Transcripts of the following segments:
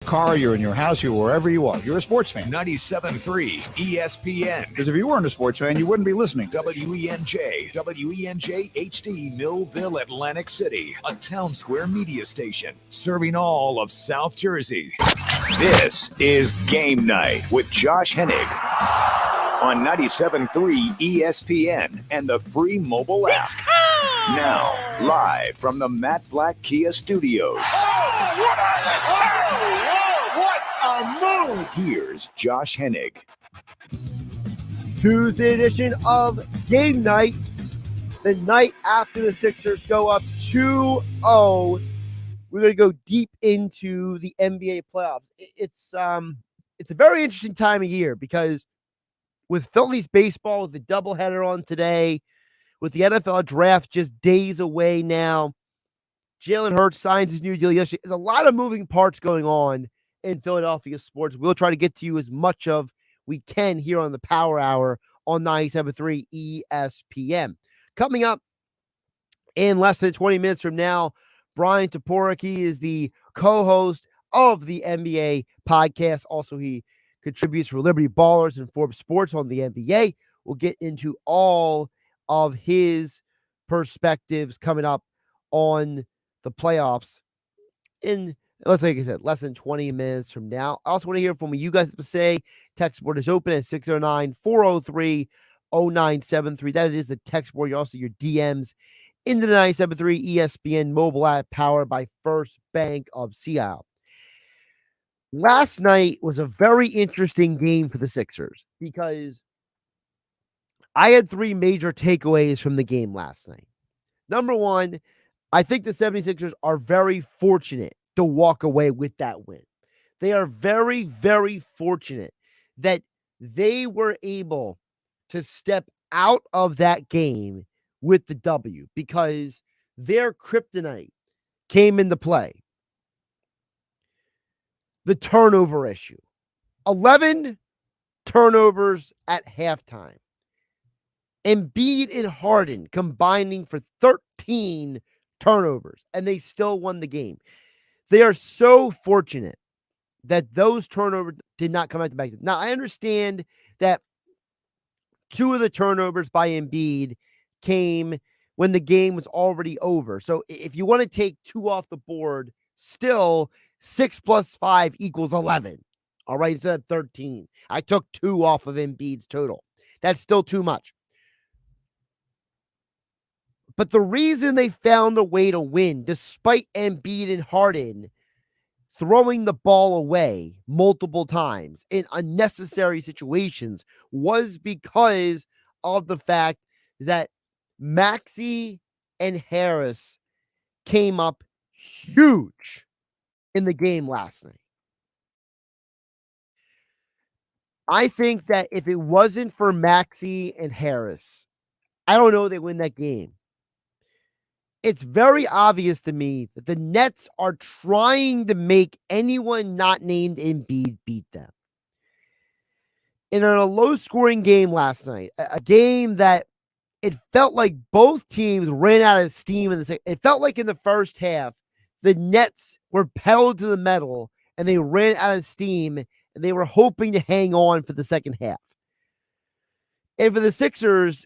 car, you're in your house, you're wherever you are. You're a sports fan. 97.3 ESPN. Because if you weren't a sports fan, you wouldn't be listening. WENJ HD, Millville, Atlantic City, a town square media station serving all of South Jersey. This is Game Night with Josh Hennig on 97.3 ESPN and the free mobile app. Now, live from the Matt Black Kia Studios. What a move! Here's Josh Hennig. Tuesday edition of Game Night, the night after the Sixers go up 2-0. We're going to go deep into the NBA playoffs. It's a very interesting time of year because with Phillies baseball, with the doubleheader on today, with the NFL draft just days away now, Jalen Hurts signs his new deal yesterday. There's a lot of moving parts going on in Philadelphia sports. We'll try to get to you as much of we can here on the Power Hour on 97.3 ESPN. Coming up in less than 20 minutes from now, Bryan Toporek. He is the co-host of the NBA podcast. Also, he contributes for Liberty Ballers and Forbes Sports on the NBA. We'll get into all of his perspectives coming up on the playoffs in, like I said, less than 20 minutes from now. I also want to hear from what you guys have to say. Text board is open at 609-403-0973. That is the text board. Also, your DMs into the 97.3 ESPN mobile app powered by First Bank of Seattle. Last night was a very interesting game for the Sixers because I had three major takeaways from the game last night. Number one, I think the 76ers are very fortunate to walk away with that win. They are very, very fortunate that they were able to step out of that game with the W because their kryptonite came into play. The turnover issue. 11 turnovers at halftime. Embiid and Harden combining for 13 turnovers, and they still won the game. They are so fortunate that those turnovers did not come out to back. Now, I understand that two of the turnovers by Embiid came when the game was already over. So if you want to take two off the board, still 6 plus 5 equals 11. All right, instead of 13. I took 2 off of Embiid's total. That's still too much. But the reason they found a way to win, despite Embiid and Harden throwing the ball away multiple times in unnecessary situations, was because of the fact that Maxey and Harris came up huge in the game last night. I think that if it wasn't for Maxey and Harris, I don't know they win that game. It's very obvious to me that the Nets are trying to make anyone not named Embiid beat them. In a low-scoring game last night, a game that it felt like both teams ran out of steam in the second. It felt like in the first half, the Nets were pedal to the metal and they ran out of steam and they were hoping to hang on for the second half. And for the Sixers,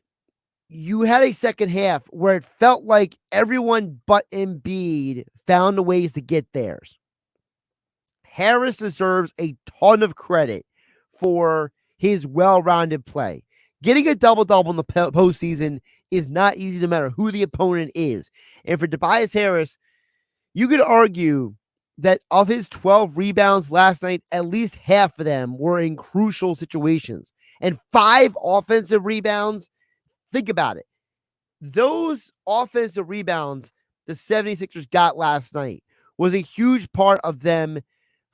you had a second half where it felt like everyone but Embiid found the ways to get theirs. Harris deserves a ton of credit for his well-rounded play. Getting a double-double in the postseason is not easy no matter who the opponent is. And for Tobias Harris, you could argue that of his 12 rebounds last night, at least half of them were in crucial situations. And 5 offensive rebounds, think about it. Those offensive rebounds the 76ers got last night was a huge part of them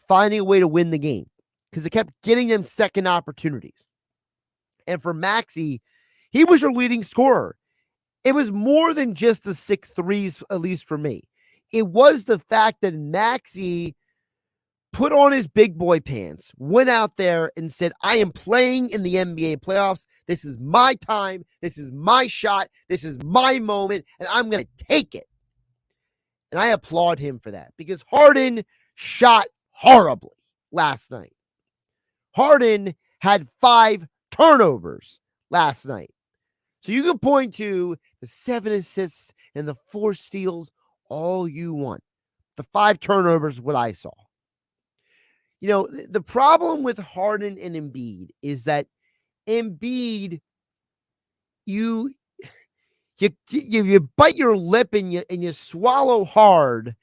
finding a way to win the game because it kept getting them second opportunities. And for Maxey, he was your leading scorer. It was more than just the 6 threes, at least for me. It was the fact that Maxey put on his big boy pants, went out there and said, I am playing in the NBA playoffs. This is my time. This is my shot. This is my moment, and I'm going to take it. And I applaud him for that because Harden shot horribly. last night. Harden had 5 turnovers last night. So you can point to the 7 assists and the 4 steals all you want. The 5 turnovers is what I saw. The problem with Harden and Embiid is that Embiid, you bite your lip and you swallow hard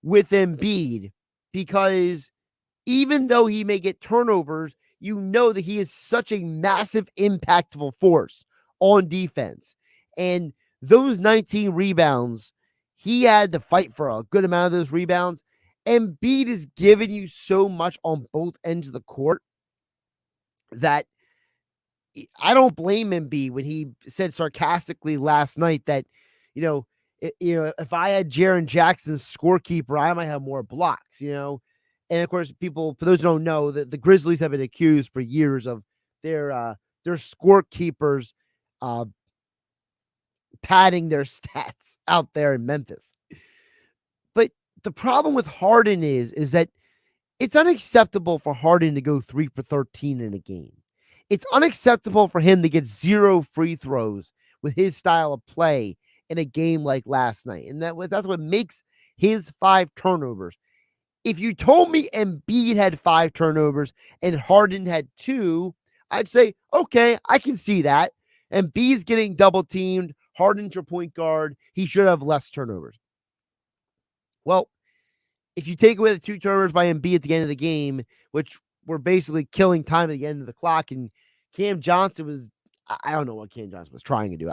with Embiid, because even though he may get turnovers, you know that he is such a massive, impactful force on defense. And those 19 rebounds, he had to fight for a good amount of those rebounds. Embiid is giving you so much on both ends of the court that I don't blame Embiid when he said sarcastically last night that, if I had Jaren Jackson's scorekeeper, I might have more blocks, And of course, people, for those who don't know, the Grizzlies have been accused for years of their scorekeepers padding their stats out there in Memphis. But the problem with Harden is that it's unacceptable for Harden to go 3 for 13 in a game. It's unacceptable for him to get 0 free throws with his style of play in a game like last night. And that's what makes his 5 turnovers. If you told me Embiid had 5 turnovers and Harden had 2, I'd say, okay, I can see that. Embiid's getting double teamed. Harden's your point guard. He should have less turnovers. Well, if you take away the 2 turnovers by Embiid at the end of the game, which were basically killing time at the end of the clock, and Cam Johnson was, I don't know what Cam Johnson was trying to do.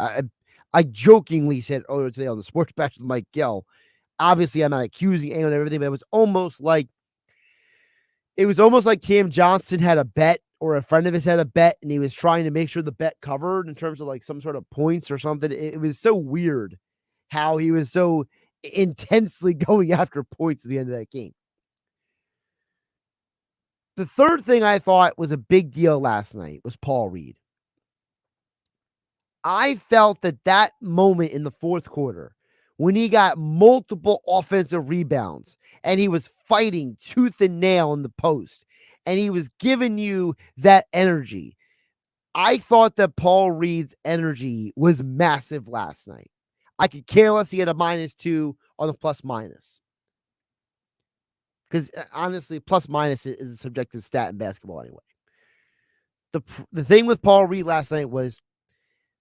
I jokingly said earlier today on the Sports Bash with Mike Gill, obviously I'm not accusing anyone of everything, but it was almost like Cam Johnson had a bet, or a friend of his had a bet, and he was trying to make sure the bet covered in terms of like some sort of points or something. It was so weird how he was so intensely going after points at the end of that game. The third thing I thought was a big deal last night was Paul Reed. I felt that moment in the fourth quarter when he got multiple offensive rebounds and he was fighting tooth and nail in the post and he was giving you that energy. I thought that Paul Reed's energy was massive last night. I could care less he had a -2 on the plus minus. Because honestly, plus minus is a subjective stat in basketball anyway. The thing with Paul Reed last night was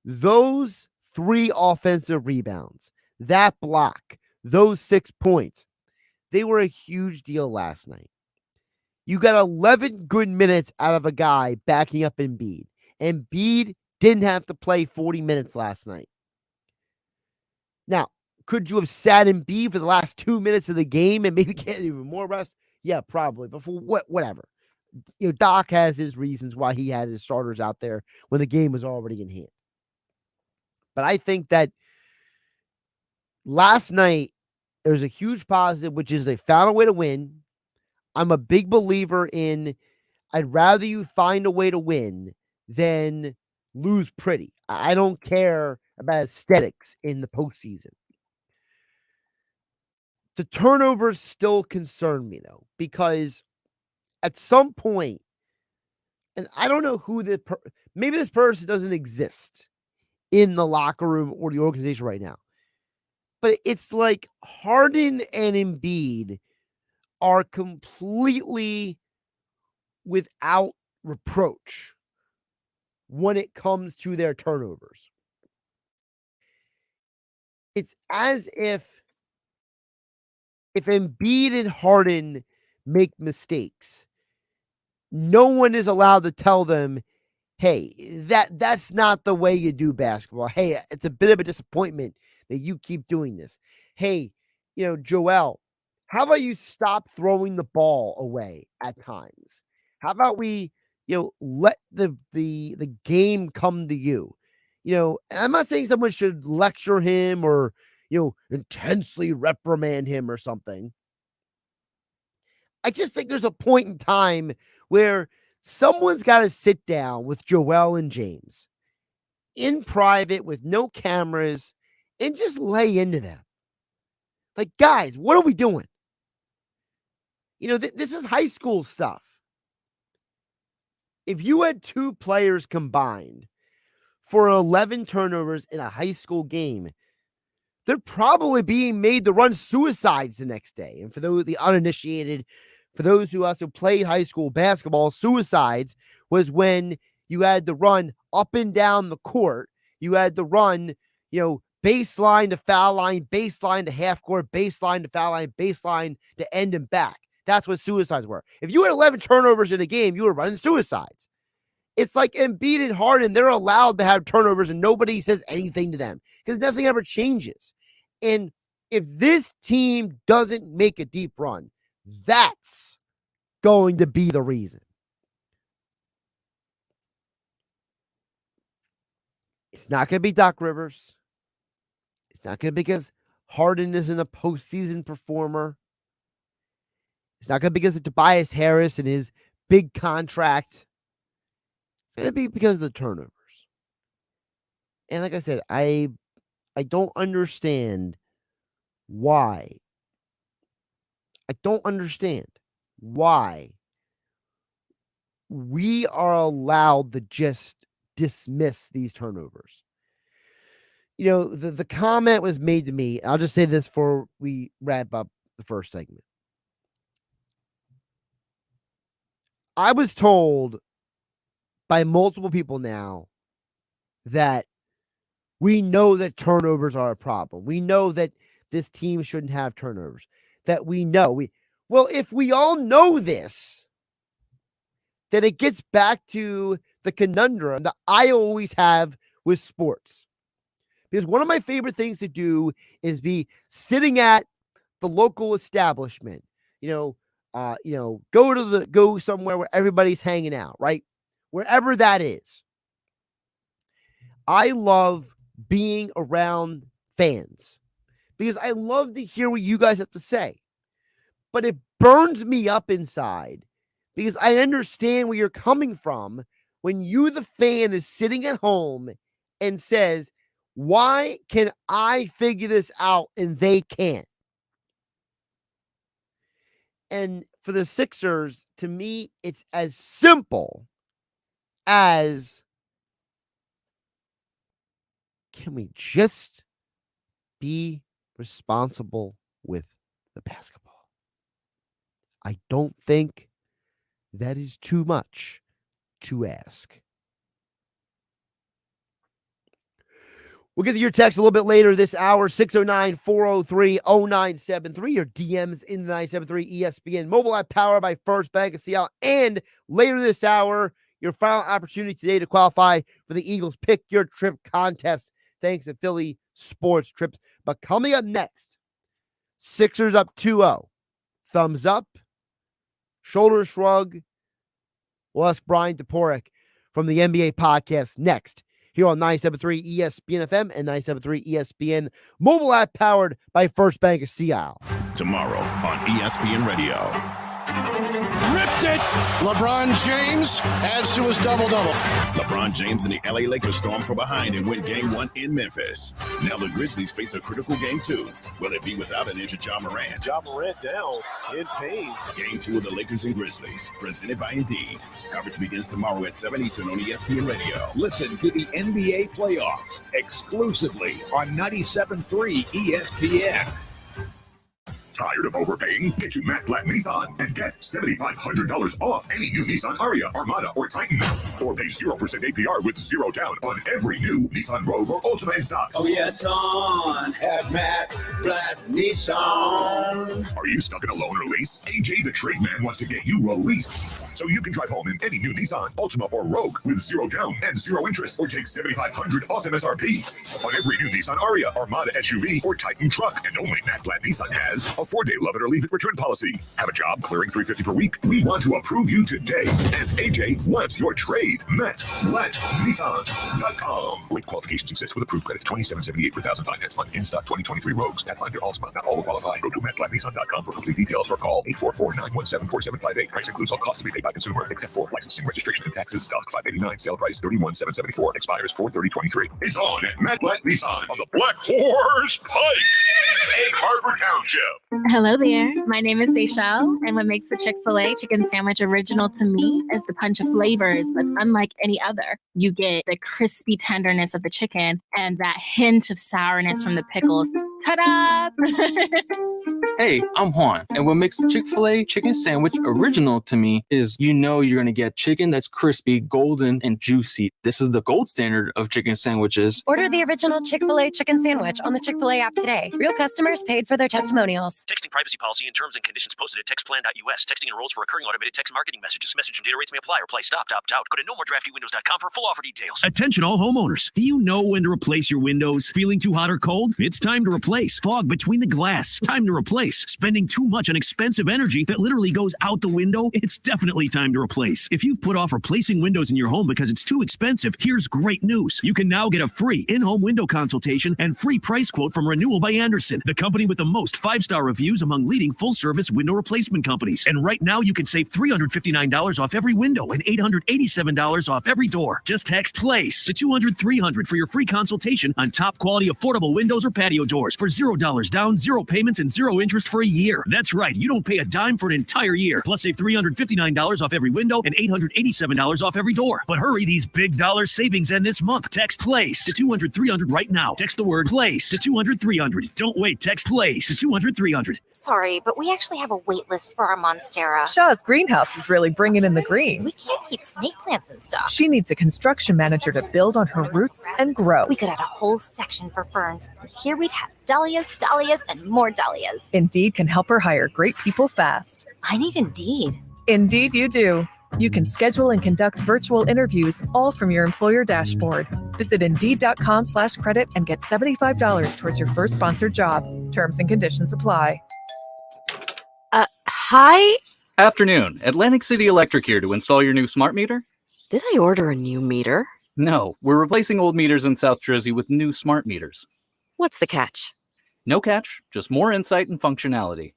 those 3 offensive rebounds, that block, those 6 points, they were a huge deal last night. You got 11 good minutes out of a guy backing up Embiid. Embiid didn't have to play 40 minutes last night. Now, could you have sat Embiid for the last 2 minutes of the game and maybe get even more rest? Yeah, probably. But for whatever. Doc has his reasons why he had his starters out there when the game was already in hand. But I think that last night, there's a huge positive, which is they found a way to win. I'm a big believer in I'd rather you find a way to win than lose pretty. I don't care about aesthetics in the postseason. The turnovers still concern me, though, because at some point, and I don't know who maybe this person doesn't exist in the locker room or the organization right now, but it's like Harden and Embiid are completely without reproach when it comes to their turnovers. It's as if Embiid and Harden make mistakes, no one is allowed to tell them, hey, that's not the way you do basketball. Hey, it's a bit of a disappointment that you keep doing this. Hey, Joel, how about you stop throwing the ball away at times? How about we, let the game come to you? And I'm not saying someone should lecture him or, intensely reprimand him or something. I just think there's a point in time where someone's got to sit down with Joel and James in private with no cameras and just lay into them. Like, guys, what are we doing? This is high school stuff. If you had 2 players combined for 11 turnovers in a high school game, they're probably being made to run suicides the next day. And for the uninitiated, for those who also played high school basketball, suicides was when you had to run up and down the court. You had to run, baseline to foul line, baseline to half court, baseline to foul line, baseline to end and back. That's what suicides were. If you had 11 turnovers in a game, you were running suicides. It's like Embiid and Harden, they're allowed to have turnovers and nobody says anything to them because nothing ever changes. And if this team doesn't make a deep run, that's going to be the reason. It's not going to be Doc Rivers. It's not going to be because Harden isn't a postseason performer. It's not going to be because of Tobias Harris and his big contract. It's going to be because of the turnovers. And like I said, I don't understand why. I don't understand why we are allowed to just dismiss these turnovers. The comment was made to me. I'll just say this before we wrap up the first segment. I was told by multiple people now that we know that turnovers are a problem. We know that this team shouldn't have turnovers. That we know. Well, if we all know this, then it gets back to the conundrum that I always have with sports. Because one of my favorite things to do is be sitting at the local establishment, go somewhere where everybody's hanging out, right? Wherever that is. I love being around fans because I love to hear what you guys have to say. But it burns me up inside because I understand where you're coming from when you, the fan, is sitting at home and says, why can I figure this out and they can't? And for the Sixers, to me, it's as simple as, can we just be responsible with the basketball? I don't think that is too much to ask. We'll get to your text a little bit later this hour, 609-403-0973. Your DMs in the 973 ESPN mobile app powered by First Bank of Seattle. And later this hour, your final opportunity today to qualify for the Eagles Pick Your Trip contest, thanks to Philly Sports Trips. But coming up next, Sixers up 2-0. Thumbs up, shoulder shrug. We'll ask Bryan Toporek from the NBA podcast next, here on 97.3 ESPN FM and 97.3 ESPN mobile app powered by First Bank of Seattle. Tomorrow on ESPN Radio. Ripped it! LeBron James adds to his double-double. LeBron James and the LA Lakers storm from behind and win Game 1 in Memphis. Now the Grizzlies face a critical Game 2. Will it be without an injured Ja Morant? Ja Morant down in pain. Game 2 of the Lakers and Grizzlies, presented by Indeed. Coverage begins tomorrow at 7 Eastern on ESPN Radio. Listen to the NBA playoffs exclusively on 97.3 ESPN. Tired of overpaying? Get to Matt Blatt Nissan and get $7,500 off any new Nissan Ariya, Armada, or Titan. Or pay 0% APR with 0 down on every new Nissan Rogue or Ultima in stock. Oh yeah, it's on at Matt Blatt Nissan. Are you stuck in a loan or lease? AJ the Trade Man wants to get you released, so you can drive home in any new Nissan, Ultima, or Rogue with 0 down and 0 interest, or take $7,500 off MSRP on every new Nissan Ariya, Armada SUV, or Titan truck. And only Matt Blatt Nissan has a 4-day love it or leave it return policy. Have a job clearing $350 per week? We want to approve you today. And AJ wants your trade. MattBlattNissan.com. Rate qualifications exist with approved credits. $27.78 per thousand finance fund. In stock 2023 Rogues. Pathfinder Ultima. Not all will qualify. Go to MattBlattNissan.com for complete details or call 844-917-4758. Price includes all costs to be paid by by consumer, except for licensing, registration, and taxes. Stock $589. Sale price $31,774. Expires 4/30/23. It's on at Matt Black Nissan on the Black Horse Pike, Egg Harbor Township. Hello there. My name is Seychelle, and what makes the Chick-fil-A chicken sandwich original to me is the punch of flavors, but unlike any other. You get the crispy tenderness of the chicken and that hint of sourness from the pickles. Ta-da! Hey, I'm Juan, and what makes the Chick-fil-A chicken sandwich original to me is you're going to get chicken that's crispy, golden, and juicy. This is the gold standard of chicken sandwiches. Order the original Chick-fil-A chicken sandwich on the Chick-fil-A app today. Real customers paid for their testimonials. Texting privacy policy and terms and conditions posted at textplan.us. Texting enrolls for recurring automated text marketing messages. Message and data rates may apply. Reply stop, opt out. Go to nomoredraftywindows.com for full offer details. Attention all homeowners. Do you know when to replace your windows? Feeling too hot or cold? It's time to replace. Fog between the glass. Time to replace. Spending too much on expensive energy that literally goes out the window? It's definitely time to replace. If you've put off replacing windows in your home because it's too expensive, here's great news. You can now get a free in-home window consultation and free price quote from Renewal by Andersen, the company with the most 5-star reviews among leading full-service window replacement companies. And right now you can save $359 off every window and $887 off every door. Just text PLACE to 200-300 for your free consultation on top quality affordable windows or patio doors for $0 down, 0 payments, and 0 interest for a year. That's right, you don't pay a dime for an entire year. Plus save $359 off every window and $887 off every door. But hurry, these big dollar savings end this month. Text PLACE to 200-300 right now. Text the word PLACE to 200-300. Don't wait, text PLACE to 200-300. Sorry, but we actually have a wait list for our Monstera. Shaw's greenhouse is really bringing in the green. We can't keep snake plants in stock. She needs a construction manager to build on her roots and grow. We could add a whole section for ferns. Here we'd have dahlias, dahlias, and more dahlias. Indeed can help her hire great people fast. I need Indeed. Indeed you do. You can schedule and conduct virtual interviews all from your employer dashboard. Visit Indeed.com/credit and get $75 towards your first sponsored job. Terms and conditions apply. Hi? Afternoon. Atlantic City Electric here to install your new smart meter. Did I order a new meter? No, we're replacing old meters in South Jersey with new smart meters. What's the catch? No catch, just more insight and functionality.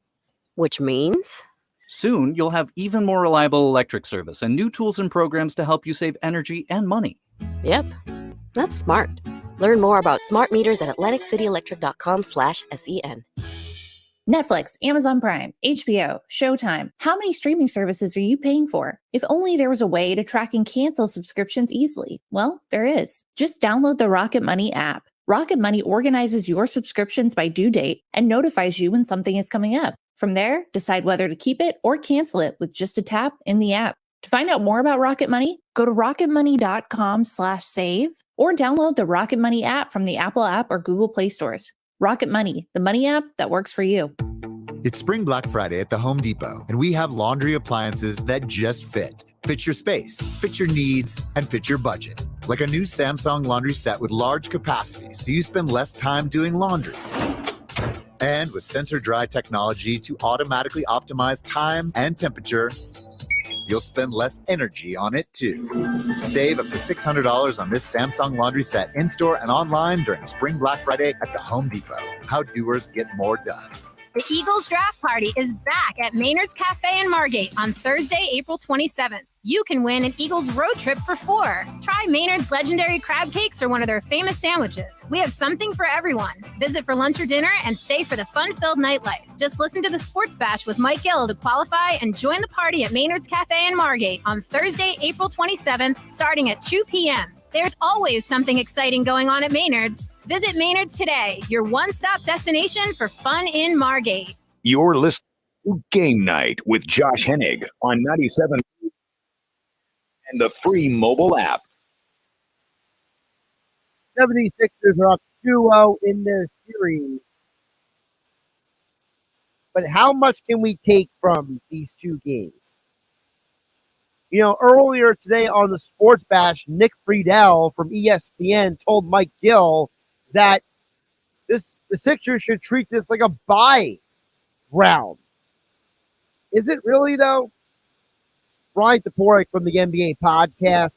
Which means? Soon, you'll have even more reliable electric service and new tools and programs to help you save energy and money. Yep, that's smart. Learn more about smart meters at AtlanticCityElectric.com/SEN. Netflix, Amazon Prime, HBO, Showtime. How many streaming services are you paying for? If only there was a way to track and cancel subscriptions easily. Well, there is. Just download the Rocket Money app. Rocket Money organizes your subscriptions by due date and notifies you when something is coming up. From there, decide whether to keep it or cancel it with just a tap in the app. To find out more about Rocket Money, go to rocketmoney.com/save or download the Rocket Money app from the Apple app or Google Play stores. Rocket Money, the money app that works for you. It's Spring Black Friday at the Home Depot, and we have laundry appliances that just fit. Fit your space, fit your needs, and fit your budget. Like a new Samsung laundry set with large capacity, so you spend less time doing laundry. And with sensor dry technology to automatically optimize time and temperature, you'll spend less energy on it too. Save up to $600 on this Samsung laundry set in-store and online during Spring Black Friday at the Home Depot. How doers get more done. The Eagles Draft Party is back at Maynard's Cafe in Margate on Thursday, April 27th. You can win an Eagles road trip for 4. Try Maynard's legendary crab cakes or one of their famous sandwiches. We have something for everyone. Visit for lunch or dinner and stay for the fun-filled nightlife. Just listen to the Sports Bash with Mike Gill to qualify and join the party at Maynard's Cafe in Margate on Thursday, April 27th, starting at 2 p.m. There's always something exciting going on at Maynard's. Visit Maynard's today, your one-stop destination for fun in Margate. You're listening to Game Night with Josh Hennig on 97 and the free mobile app. 76ers are up 2-0 in their series. But how much can we take from these two games? You know, earlier today on the Sports Bash, Nick Friedel from ESPN told Mike Gill that the Sixers should treat this like a bye round. Is it really, though? Bryan Toporek from the NBA podcast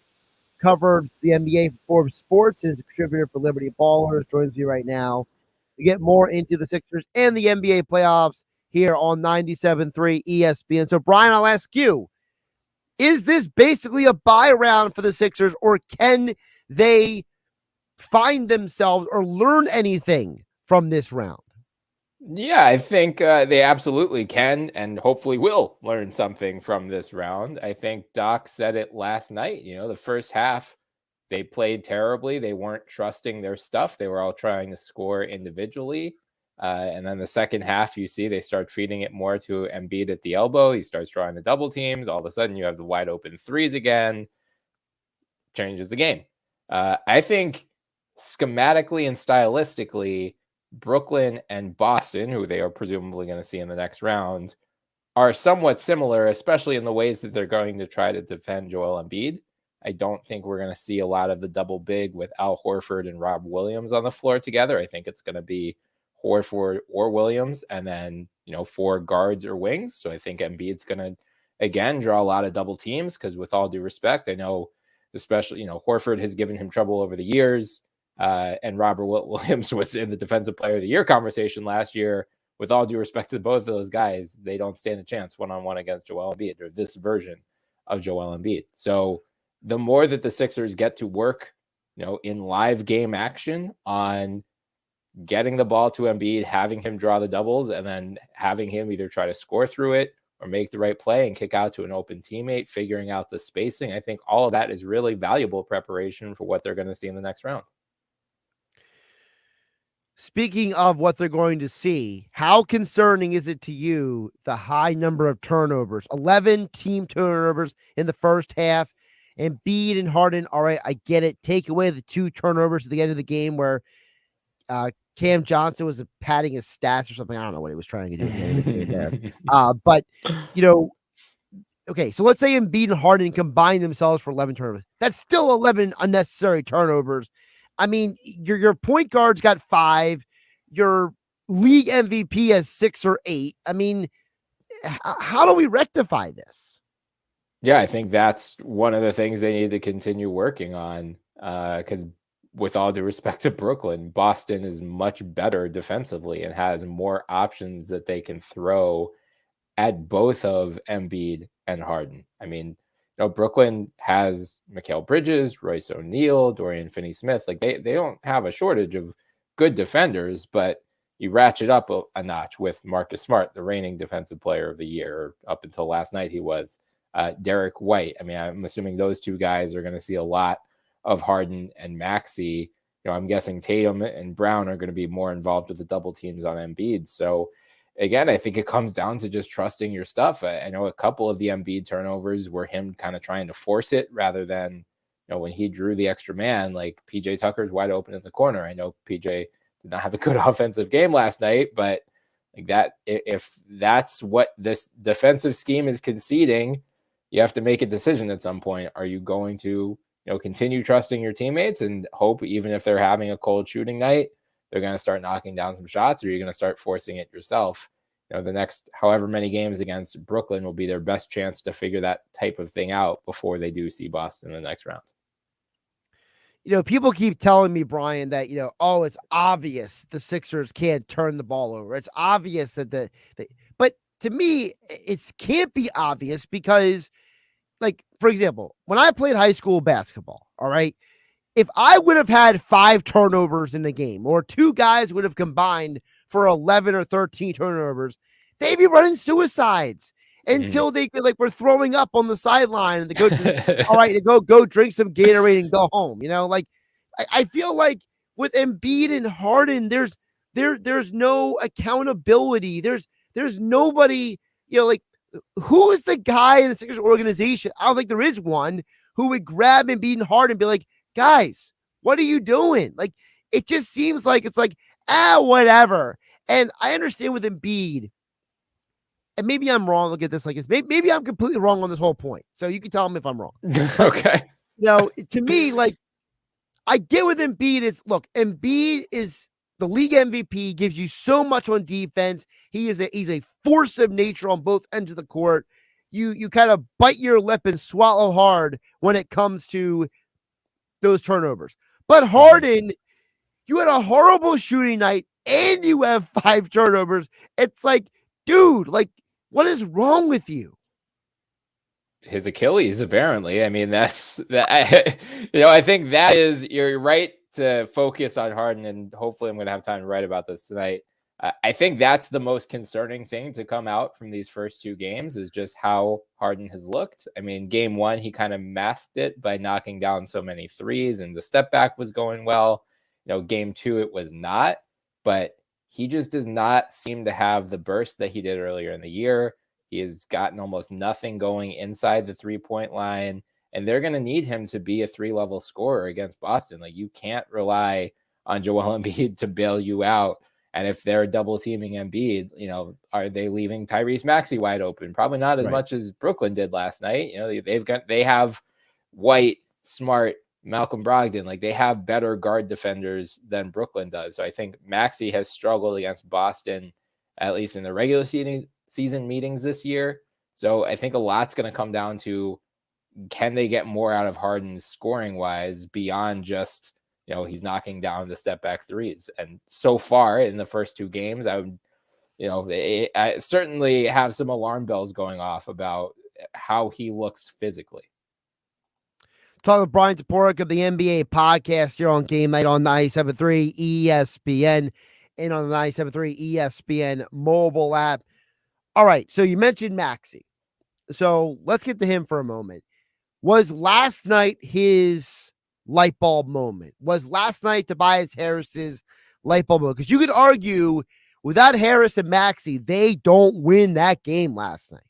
covers the NBA for Forbes Sports, is a contributor for Liberty Ballers, joins me right now to get more into the Sixers and the NBA playoffs here on 97.3 ESPN. So, Bryan, I'll ask you, Is this basically a buy round for the Sixers, or can they find themselves or learn anything from this round? Yeah, I think they absolutely can and hopefully will learn something from this round. I think Doc said it last night. The first half, they played terribly. They weren't trusting their stuff. They were all trying to score individually. And then the second half, you see they start feeding it more to Embiid at the elbow. He starts trying the double teams. All of a sudden, you have the wide open threes again. Changes the game. I think schematically and stylistically, Brooklyn and Boston, who they are presumably going to see in the next round, are somewhat similar, especially in the ways that they're going to try to defend Joel Embiid. I don't think we're going to see a lot of the double big with Al Horford and Rob Williams on the floor together. I think it's going to be Horford or Williams, and then 4 guards or wings. So I think Embiid's going to again draw a lot of double teams, because with all due respect, I know especially Horford has given him trouble over the years. And Robert Williams was in the Defensive Player of the Year conversation last year. With all due respect to both of those guys, they don't stand a chance one-on-one against Joel Embiid, or this version of Joel Embiid. So the more that the Sixers get to work, in live game action on getting the ball to Embiid, having him draw the doubles, and then having him either try to score through it or make the right play and kick out to an open teammate, figuring out the spacing, I think all of that is really valuable preparation for what they're going to see in the next round. Speaking of what they're going to see, how concerning is it to you, the high number of turnovers? 11 team turnovers in the first half. Embiid and Harden, all right, I get it. Take away the 2 turnovers at the end of the game where Cam Johnson was padding his stats or something. I don't know what he was trying to do at the end of the game there. But, okay, so let's say Embiid and Harden combine themselves for 11 turnovers. That's still 11 unnecessary turnovers. I mean, your point guard's got 5. Your league MVP has 6 or 8. I mean, how do we rectify this? Yeah, I think that's one of the things they need to continue working on, because with all due respect to Brooklyn, Boston is much better defensively and has more options that they can throw at both of Embiid and Harden. I mean, Brooklyn has Mikal Bridges, Royce O'Neal, Dorian Finney-Smith. Like they don't have a shortage of good defenders, but you ratchet up a notch with Marcus Smart, the reigning Defensive Player of the Year. Up until last night, he was Derek White. I mean, I'm assuming those 2 guys are going to see a lot of Harden and Maxey. I'm guessing Tatum and Brown are going to be more involved with the double teams on Embiid. So again, I think it comes down to just trusting your stuff. I know a couple of the Embiid turnovers were him kind of trying to force it rather than, when he drew the extra man, like PJ Tucker's wide open in the corner. I know PJ did not have a good offensive game last night, but like that, if that's what this defensive scheme is conceding, you have to make a decision at some point. Are you going to, continue trusting your teammates and hope, even if they're having a cold shooting night, they're going to start knocking down some shots, or you're going to start forcing it yourself? The next however many games against Brooklyn will be their best chance to figure that type of thing out before they do see Boston in the next round. People keep telling me, Brian, that, oh, it's obvious the Sixers can't turn the ball over. It's obvious that but to me, it can't be obvious because, like, for example, when I played high school basketball, all right, if I would have had 5 turnovers in the game, or 2 guys would have combined for 11 or 13 turnovers, they'd be running suicides until they were throwing up on the sideline, and the coach is all right, go drink some Gatorade and go home. I feel like with Embiid and Harden, there's no accountability. There's nobody, who is the guy in the Sixers organization? I don't think there is one who would grab Embiid and Harden and be like, guys, what are you doing? Like, it just seems like it's like, whatever. And I understand with Embiid, and maybe I'm wrong. Look at this like this. Maybe I'm completely wrong on this whole point. So you can tell me if I'm wrong. Okay. To me, like, I get with Embiid is, look, Embiid is the league MVP, gives you so much on defense. He's a force of nature on both ends of the court. You kind of bite your lip and swallow hard when it comes to those turnovers. But Harden, you had a horrible shooting night and you have 5 turnovers. It's like, dude, like, what is wrong with you? his Achilles, apparently. I mean, that's that. I think that is, you're right to focus on Harden, and hopefully I'm going to have time to write about this tonight. I think that's the most concerning thing to come out from these first two games is just how Harden has looked. I mean, game one, he kind of masked it by knocking down so many threes, and the step back was going well. Game two, it was not, but he just does not seem to have the burst that he did earlier in the year. He has gotten almost nothing going inside the 3-point line, and they're going to need him to be a 3-level scorer against Boston. Like, you can't rely on Joel Embiid to bail you out. And if they're double teaming Embiid, are they leaving Tyrese Maxey wide open? Probably not as much as Brooklyn did last night. They have White, Smart, Malcolm Brogdon. Like, they have better guard defenders than Brooklyn does. So I think Maxey has struggled against Boston, at least in the regular season meetings this year. So I think a lot's going to come down to, can they get more out of Harden scoring wise beyond just, he's knocking down the step back threes. And so far in the first two games, I certainly have some alarm bells going off about how he looks physically. Talking with Bryan Toporek of the NBA podcast here on Game Night on 97.3 ESPN and on the 97.3 ESPN mobile app. All right, so you mentioned Maxey. So let's get to him for a moment. Was last night his light bulb moment? Was last night Tobias Harris's light bulb moment? Because you could argue without Harris and Maxey, they don't win that game last night.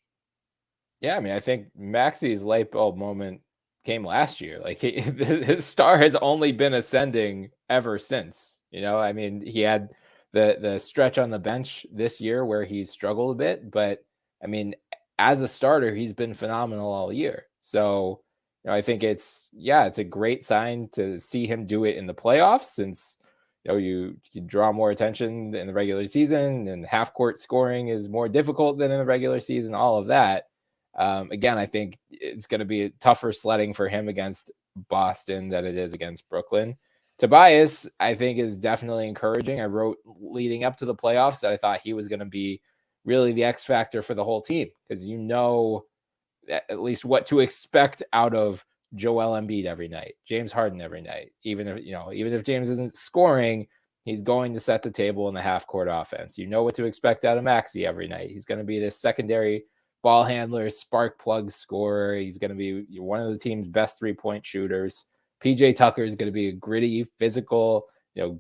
Yeah, I mean, I think Maxey's light bulb moment came last year. Like, his star has only been ascending ever since. I mean, he had the stretch on the bench this year where he struggled a bit, but I mean, as a starter, he's been phenomenal all year. So, I think it's a great sign to see him do it in the playoffs, since you draw more attention in the regular season, and half court scoring is more difficult than in the regular season, all of that. Again, I think it's going to be tougher sledding for him against Boston than it is against Brooklyn. Tobias, I think, is definitely encouraging. I wrote leading up to the playoffs that I thought he was going to be really the X factor for the whole team, because at least what to expect out of Joel Embiid every night, James Harden every night. Even if James isn't scoring, he's going to set the table in the half court offense. You know what to expect out of Maxey every night. He's going to be this secondary ball handler, spark plug scorer. He's going to be one of the team's best 3-point shooters. PJ Tucker is going to be a gritty, physical,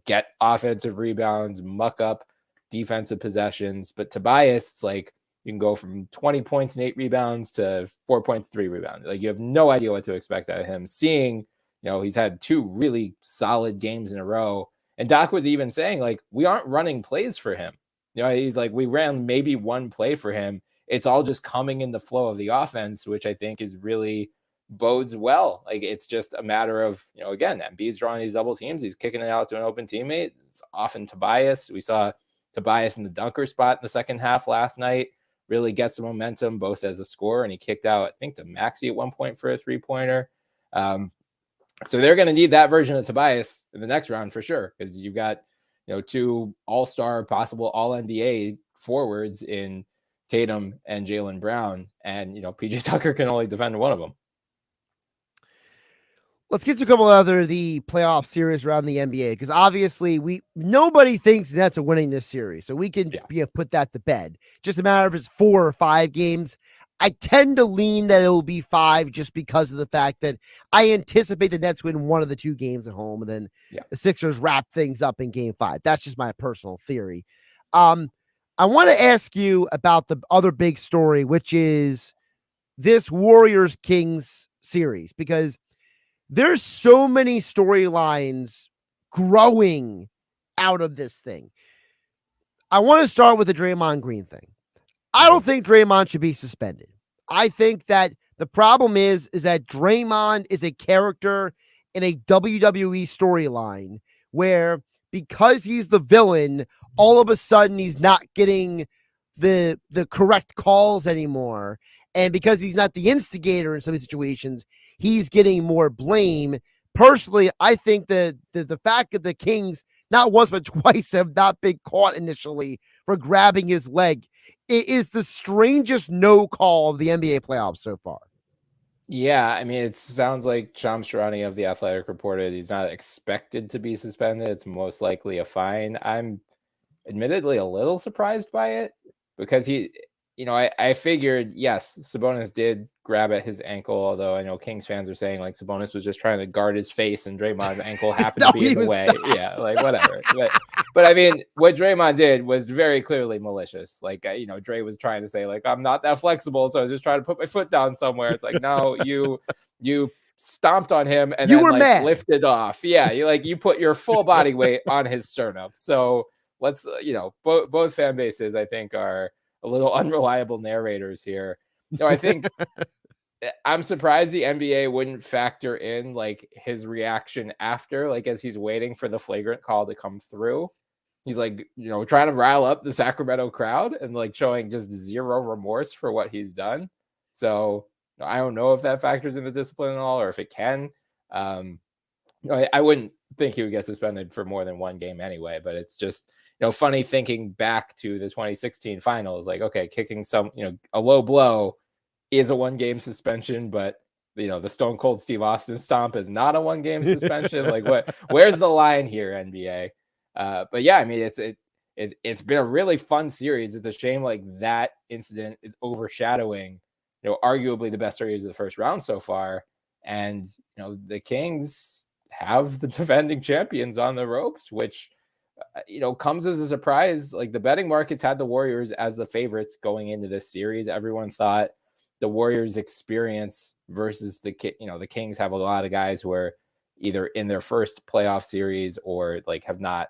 get offensive rebounds, muck up defensive possessions. But Tobias, it's like, you can go from 20 points and 8 rebounds to 4 points, 3 rebounds. Like, you have no idea what to expect out of him. Seeing, he's had 2 really solid games in a row. And Doc was even saying, like, we aren't running plays for him. He's like, we ran maybe 1 play for him. It's all just coming in the flow of the offense, which I think is really bodes well. Like, it's just a matter of, again, Embiid's drawing these double teams. He's kicking it out to an open teammate. It's often Tobias. We saw Tobias in the dunker spot in the second half last night really get some momentum, both as a scorer, and he kicked out, I think, to Maxey at one point for a 3-pointer. So they're going to need that version of Tobias in the next round for sure, because you've got, 2 all-star, possible all-NBA forwards in Tatum and Jaylen Brown, and PJ Tucker can only defend one of them. Let's get to a couple other the playoff series around the NBA, because obviously nobody thinks the Nets are winning this series, so we can put that to bed. Just a matter of it's 4 or 5 games. I tend to lean that it will be 5 just because of the fact that I anticipate the Nets win one of the 2 games at home, and then the Sixers wrap things up in game 5. That's just my personal theory. I want to ask you about the other big story, which is this Warriors-Kings series, because there's so many storylines growing out of this thing. I want to start with the Draymond Green thing. I don't think Draymond should be suspended. I think that the problem is that Draymond is a character in a WWE storyline where, because he's the villain, all of a sudden he's not getting the correct calls anymore. And because he's not the instigator in some of these situations, he's getting more blame. Personally, I think that the fact that the Kings not once but twice have not been caught initially for grabbing his leg is the strangest no call of the NBA playoffs so far. Yeah, I mean, it sounds like Shamshrani of The Athletic reported he's not expected to be suspended. It's most likely a fine. I'm admittedly a little surprised by it because I figured, yes, Sabonis did grab at his ankle, although I know Kings fans are saying like Sabonis was just trying to guard his face and Draymond's ankle happened to be in the way. Yeah, like whatever. But I mean, what Draymond did was very clearly malicious. Like, Dre was trying to say like, I'm not that flexible, so I was just trying to put my foot down somewhere. It's like, no, you stomped on him and You then were like mad. lifted off. Yeah, you put your full body weight on his sternum. So let's, both fan bases, I think, are a little unreliable narrators here. No, I think I'm surprised the NBA wouldn't factor in like his reaction after, like as he's waiting for the flagrant call to come through. He's like, trying to rile up the Sacramento crowd and like showing just zero remorse for what he's done. So I don't know if that factors in the discipline at all or if it can. I wouldn't think he would get suspended for more than one game anyway, but it's just, funny thinking back to the 2016 finals, like, okay, kicking a low blow is a 1-game suspension, but the Stone Cold Steve Austin stomp is not a 1-game suspension. Like where's the line here, NBA? But yeah, I mean, it's been a really fun series. It's a shame like that incident is overshadowing, arguably the best series of the first round so far. And, the Kings have the defending champions on the ropes, which, comes as a surprise. Like the betting markets had the Warriors as the favorites going into this series. Everyone thought the Warriors' experience versus the Kings have a lot of guys who are either in their first playoff series or like have not,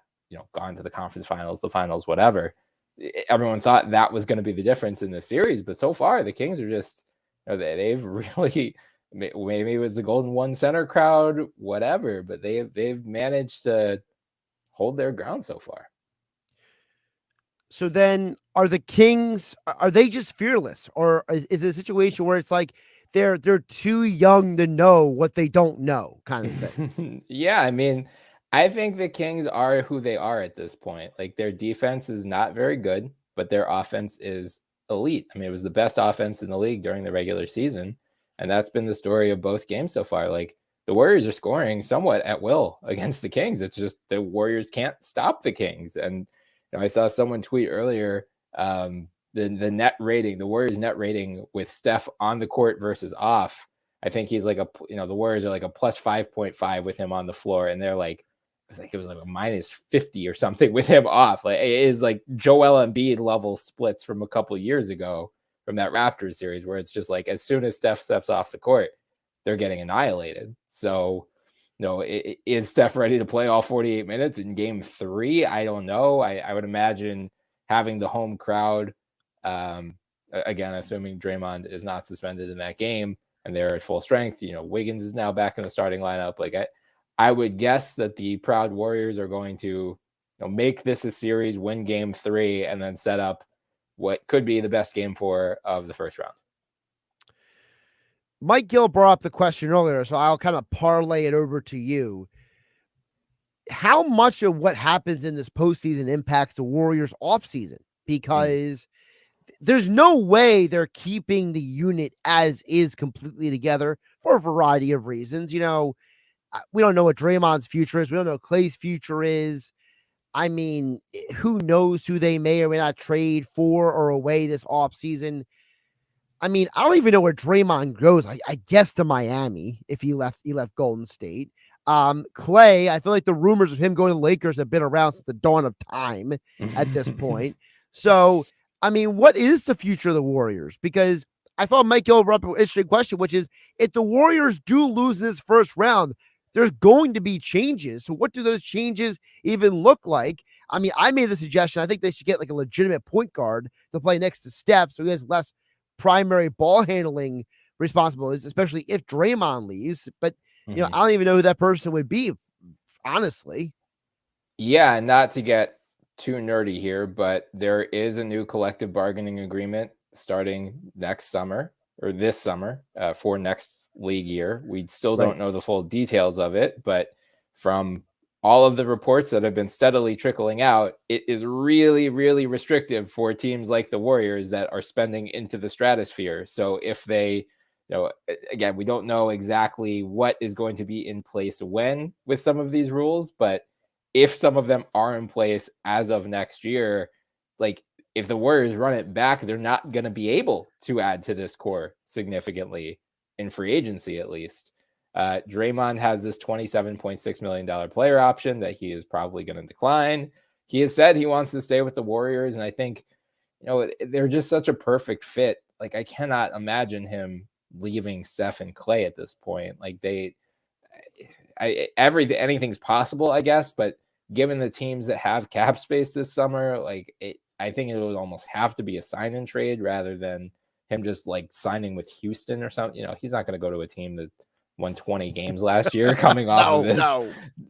gone to the conference finals, the finals, whatever. Everyone thought that was going to be the difference in the series, but so far the Kings are just, they've really, maybe it was the Golden One Center crowd, whatever, but they've managed to hold their ground so far. So then are the Kings, are they just fearless, or is it a situation where it's like they're too young to know what they don't know kind of thing? Yeah, I mean, I think the Kings are who they are at this point. Like their defense is not very good, but their offense is elite. I mean, it was the best offense in the league during the regular season, and that's been the story of both games so far. Like the Warriors are scoring somewhat at will against the Kings. It's just the Warriors can't stop the Kings. And I saw someone tweet earlier the net rating, the Warriors net rating with Steph on the court versus off. I think he's like the Warriors are like a plus 5.5 with him on the floor, and they're like, it was like a minus 50 or something with him off. Like it is like Joel Embiid level splits from a couple of years ago from that Raptors series, where it's just like as soon as Steph steps off the court, they're getting annihilated. So, is Steph ready to play all 48 minutes in game 3? I don't know. I would imagine having the home crowd, again, assuming Draymond is not suspended in that game and they're at full strength, Wiggins is now back in the starting lineup. Like I would guess that the proud Warriors are going to make this a series, win game 3, and then set up what could be the best game 4 of the first round. Mike Gill brought up the question earlier, so I'll kind of parlay it over to you. How much of what happens in this postseason impacts the Warriors offseason? Because there's no way they're keeping the unit as is completely together for a variety of reasons. We don't know what Draymond's future is. We don't know what Klay's future is. I mean, who knows who they may or may not trade for or away this offseason. I mean, I don't even know where Draymond goes. I guess to Miami if he left Golden State. Klay, I feel like the rumors of him going to the Lakers have been around since the dawn of time at this point. So, I mean, what is the future of the Warriors? Because I thought Mike Gill brought up an interesting question, which is if the Warriors do lose this first round, there's going to be changes. So what do those changes even look like? I mean, I made the suggestion. I think they should get like a legitimate point guard to play next to Steph so he has less primary ball handling responsibilities, especially if Draymond leaves. But, I don't even know who that person would be, honestly. Yeah, not to get too nerdy here, but there is a new collective bargaining agreement starting next summer or this summer for next league year. We still don't know the full details of it, but from all of the reports that have been steadily trickling out, it is really, really restrictive for teams like the Warriors that are spending into the stratosphere. So if they again, we don't know exactly what is going to be in place when with some of these rules, but if some of them are in place as of next year, like if the Warriors run it back, they're not going to be able to add to this core significantly in free agency, at least. Draymond has this $27.6 million player option that he is probably going to decline. He has said he wants to stay with the Warriors. And I think, they're just such a perfect fit. Like, I cannot imagine him leaving Steph and Clay at this point. Like anything's possible, I guess, but given the teams that have cap space this summer, I think it would almost have to be a sign and trade rather than him just like signing with Houston or something. He's not going to go to a team that won 20 games last year coming off of this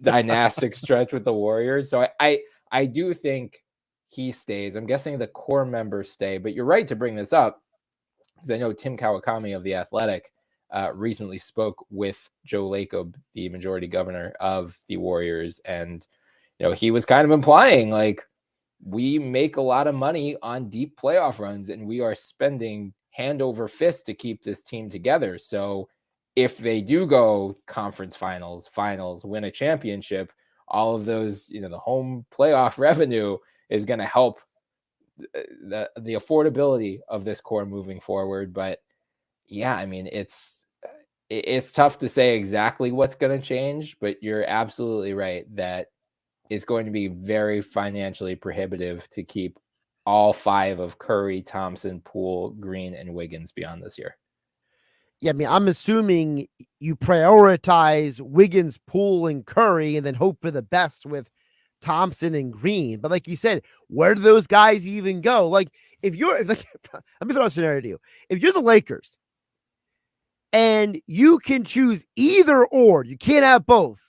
dynastic stretch with the Warriors. So I do think he stays. I'm guessing the core members stay, but you're right to bring this up because I know Tim Kawakami of The Athletic recently spoke with Joe Lacob, the majority governor of the Warriors. And, he was kind of implying like, we make a lot of money on deep playoff runs and we are spending hand over fist to keep this team together. So if they do go conference finals, win a championship, all of those, the home playoff revenue is going to help the affordability of this core moving forward. But yeah, I mean, it's tough to say exactly what's going to change, but you're absolutely right that it's going to be very financially prohibitive to keep all five of Curry, Thompson, Poole, Green, and Wiggins beyond this year. Yeah, I mean, I'm assuming you prioritize Wiggins, Poole, and Curry and then hope for the best with Thompson and Green. But like you said, where do those guys even go? Like, let me throw a scenario to you. If you're the Lakers and you can choose either or, you can't have both,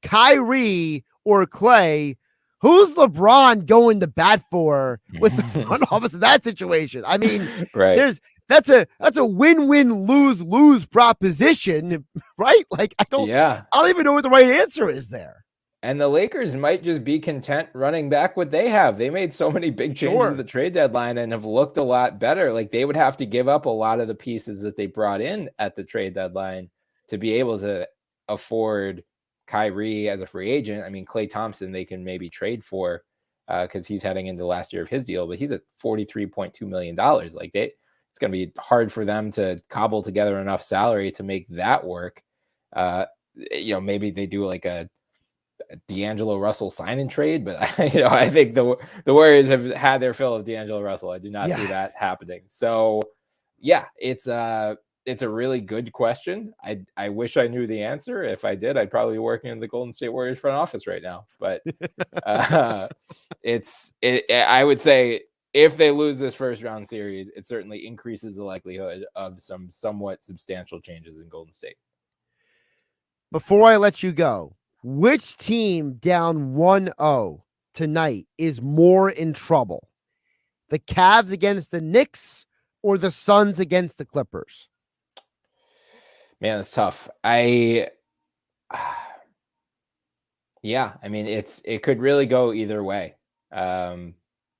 Kyrie or Clay, who's LeBron going to bat for with the front office in that situation? I mean, right. That's a win-win, lose-lose proposition, right? Like, I don't even know what the right answer is there. And the Lakers might just be content running back what they have. They made so many big changes at the trade deadline and have looked a lot better. Like, they would have to give up a lot of the pieces that they brought in at the trade deadline to be able to afford Kyrie as a free agent. I mean, Klay Thompson, they can maybe trade for because he's heading into the last year of his deal, but he's at $43.2 million. Like, it's going to be hard for them to cobble together enough salary to make that work. Maybe they do like a D'Angelo Russell sign and trade, but I think the Warriors have had their fill of D'Angelo Russell. I do not see that happening. So yeah, it's a really good question. I wish I knew the answer. If I did, I'd probably be working in the Golden State Warriors front office right now. But I would say if they lose this first round series, it certainly increases the likelihood of some somewhat substantial changes in Golden State. Before I let you go, which team down 1-0 tonight is more in trouble? The Cavs against the Knicks or the Suns against the Clippers? Man, that's tough. I mean, it could really go either way.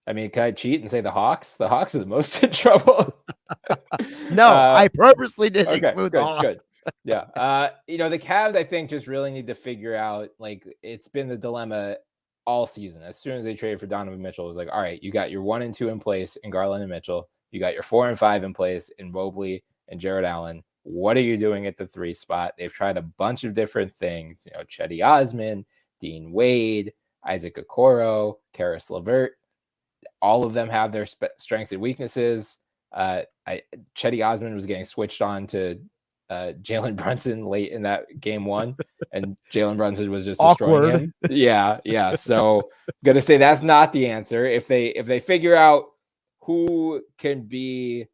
I mean, can I cheat and say the Hawks? The Hawks are the most in trouble. No, I purposely didn't include the Hawks. Good. Yeah. The Cavs, I think, just really need to figure out, like, it's been the dilemma all season. As soon as they traded for Donovan Mitchell, it was like, all right, you got your 1 and 2 in place in Garland and Mitchell. You got your 4 and 5 in place in Mobley and Jared Allen. What are you doing at the 3 spot? They've tried a bunch of different things. Chetty Osman, Dean Wade, Isaac Okoro, Karis LeVert. All of them have their strengths and weaknesses. Chetty Osman was getting switched on to Jalen Brunson late in that game 1, and Jalen Brunson was just destroying him. Yeah. So I'm gonna say that's not the answer. If they figure out who can be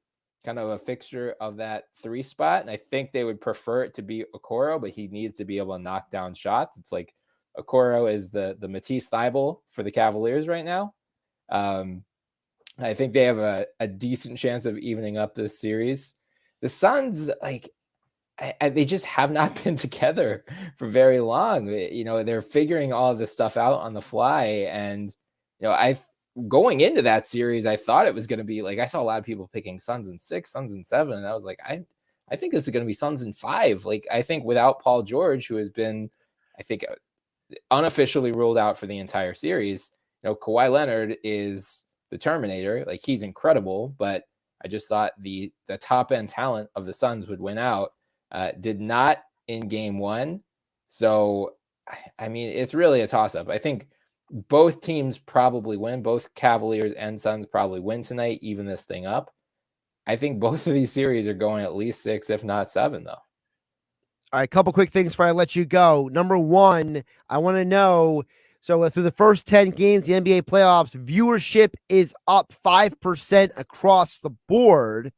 kind of a fixture of that 3 spot, and I think they would prefer it to be Okoro, but he needs to be able to knock down shots. It's like Okoro is the Matisse Thybulle for the Cavaliers right now. I think they have a decent chance of evening up this series. The Suns, they just have not been together for very long. They're figuring all of this stuff out on the fly. And, going into that series, I thought it was going to be like, I saw a lot of people picking Suns in 6, Suns in 7. And I was like, I I think this is going to be Suns in 5. Like, I think without Paul George, who has been, I think, unofficially ruled out for the entire series, Kawhi Leonard is the Terminator. Like, he's incredible, but I just thought the top end talent of the Suns would win out. Did not in game 1. So, I mean, it's really a toss up. I think both teams probably win. Both Cavaliers and Suns probably win tonight, even this thing up. I think both of these series are going at least 6, if not 7, though. All right, a couple quick things before I let you go. Number one, I want to know, so through the first 10 games, the NBA playoffs, viewership is up 5% across the board,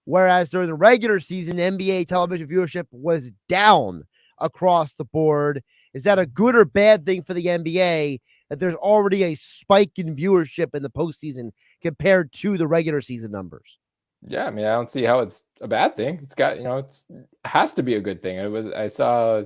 whereas during the regular season, NBA television viewership was down across the board. Is that a good or bad thing for the NBA that there's already a spike in viewership in the postseason compared to the regular season numbers? Yeah, I mean, I don't see how it's a bad thing. It's got, it has to be a good thing. I saw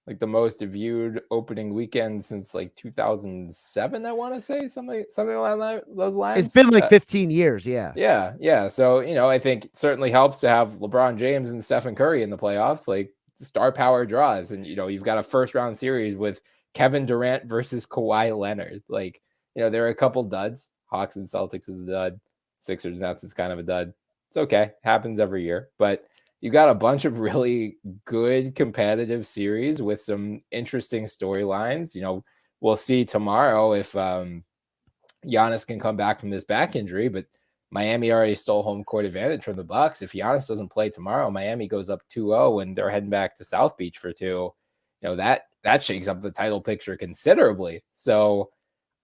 like the most viewed opening weekend since like 2007, I want to say, something along those lines. It's been like 15 years, yeah. Yeah. So, I think it certainly helps to have LeBron James and Stephen Curry in the playoffs. Like, star power draws, and you've got a first round series with Kevin Durant versus Kawhi Leonard. Like, there are a couple duds. Hawks and Celtics is a dud. Sixers Nets is kind of a dud. It's okay. Happens every year. But you got a bunch of really good competitive series with some interesting storylines. We'll see tomorrow if Giannis can come back from this back injury, but Miami already stole home court advantage from the Bucks. If Giannis doesn't play tomorrow, Miami goes up 2-0 and they're heading back to South Beach for 2. That shakes up the title picture considerably. So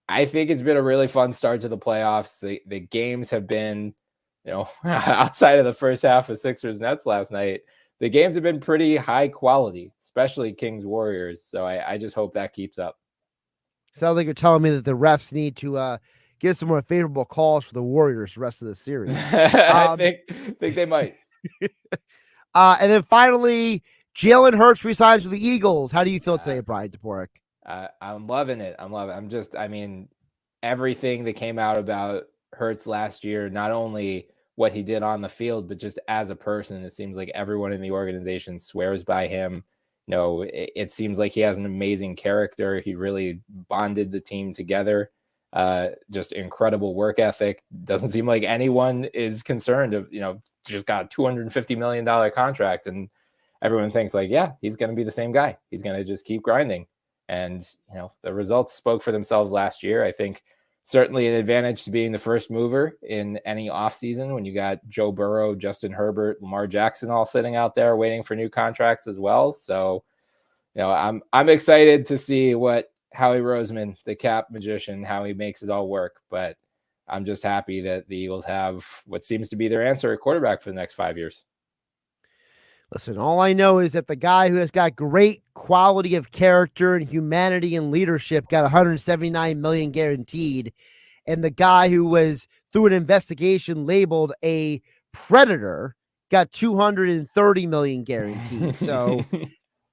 I think it's been a really fun start to the playoffs. The games have been, outside of the first half of Sixers Nets last night, the games have been pretty high quality, especially Kings Warriors. So I just hope that keeps up. Sounds like you're telling me that the refs need to give some more favorable calls for the Warriors the rest of the series. I think they might. And then finally, Jalen Hurts resigns with the Eagles. How do you feel today, Bryan Toporek? I'm loving it. Everything that came out about Hurts last year, not only what he did on the field, but just as a person, it seems like everyone in the organization swears by him. It seems like he has an amazing character. He really bonded the team together. Just incredible work ethic. Doesn't seem like anyone is concerned of, just got a $250 million contract, and everyone thinks like, yeah, he's going to be the same guy. He's going to just keep grinding. And, the results spoke for themselves last year. I think certainly an advantage to being the first mover in any offseason when you got Joe Burrow, Justin Herbert, Lamar Jackson all sitting out there waiting for new contracts as well. So, I'm excited to see what Howie Roseman, the cap magician, how he makes it all work. But I'm just happy that the Eagles have what seems to be their answer at quarterback for the next 5 years. Listen, all I know is that the guy who has got great quality of character and humanity and leadership got $179 million guaranteed. And the guy who was through an investigation labeled a predator got $230 million guaranteed. So